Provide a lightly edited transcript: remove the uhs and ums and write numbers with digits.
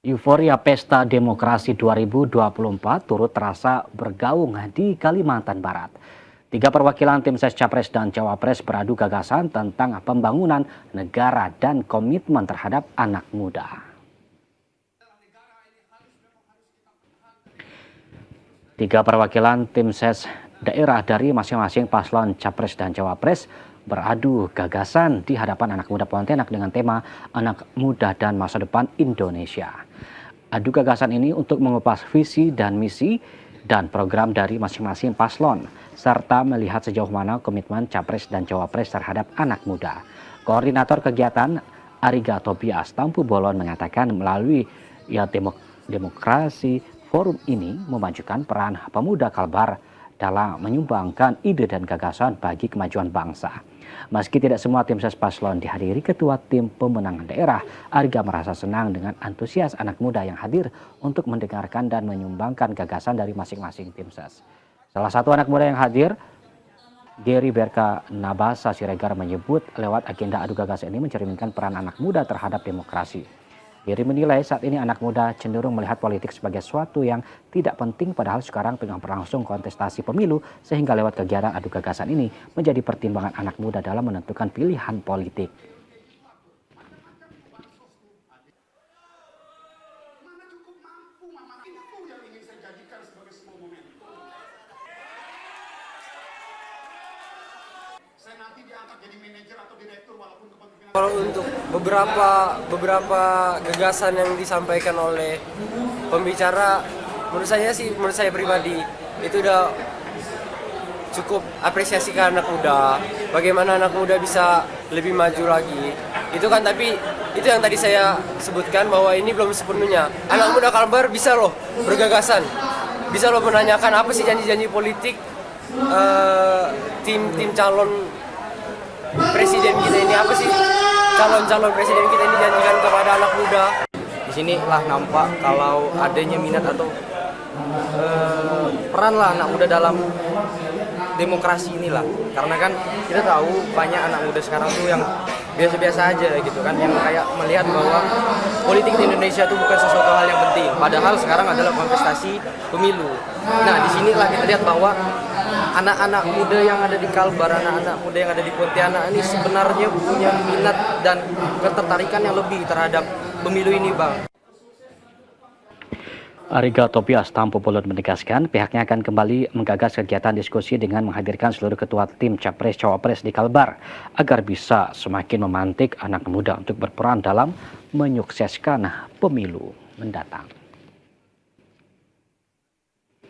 Euforia Pesta Demokrasi 2024 turut terasa bergaung di Kalimantan Barat. Tiga perwakilan tim ses Capres dan Cawapres beradu gagasan tentang pembangunan negara dan komitmen terhadap anak muda. Tiga perwakilan tim ses daerah dari masing-masing paslon Capres dan Cawapres beradu gagasan di hadapan anak muda Pontianak dengan tema Anak Muda dan Masa Depan Indonesia. Adu gagasan ini untuk mengupas visi dan misi dan program dari masing-masing paslon, serta melihat sejauh mana komitmen Capres dan Cawapres terhadap anak muda. Koordinator kegiatan Ariga Tobias Tampu Bolon mengatakan melalui demokrasi forum ini memajukan peran pemuda Kalbar dalam menyumbangkan ide dan gagasan bagi kemajuan bangsa. Meski tidak semua tim ses paslon dihadiri ketua tim pemenangan daerah, Ariga merasa senang dengan antusias anak muda yang hadir untuk mendengarkan dan menyumbangkan gagasan dari masing-masing tim ses. Salah satu anak muda yang hadir, Gary Berka Nabasa Siregar, menyebut lewat agenda adu gagasan ini mencerminkan peran anak muda terhadap demokrasi. Gary menilai saat ini anak muda cenderung melihat politik sebagai sesuatu yang tidak penting, padahal sekarang tengah berlangsung kontestasi pemilu, sehingga lewat kegiatan adu gagasan ini menjadi pertimbangan anak muda dalam menentukan pilihan politik. Saya nanti diangkat jadi manajer atau direktur walaupun kepemimpinan. Kalau untuk beberapa gagasan yang disampaikan oleh pembicara, menurut saya pribadi itu udah cukup apresiasi ke anak muda. Bagaimana anak muda bisa lebih maju lagi. Itu kan, tapi itu yang tadi saya sebutkan bahwa ini belum sepenuhnya. Anak muda Kalbar bisa loh bergagasan, bisa loh menanyakan apa sih janji-janji politik tim calon presiden kita ini, apa sih calon presiden kita ini janjikan kepada anak muda. Di sinilah nampak kalau adanya minat atau peran lah anak muda dalam demokrasi inilah, karena kan kita tahu banyak anak muda sekarang tuh yang biasa-biasa aja gitu kan, yang kayak melihat bahwa politik di Indonesia itu bukan sesuatu hal yang penting, padahal sekarang adalah kontestasi pemilu. Nah, disinilah kita lihat bahwa anak-anak muda yang ada di Kalbar, anak-anak muda yang ada di Pontianak ini sebenarnya punya minat dan ketertarikan yang lebih terhadap pemilu ini, Bang. Ariga Tobias Tampu Bolon menegaskan pihaknya akan kembali menggagas kegiatan diskusi dengan menghadirkan seluruh ketua tim Capres Cawapres di Kalbar agar bisa semakin memantik anak muda untuk berperan dalam menyukseskan pemilu mendatang.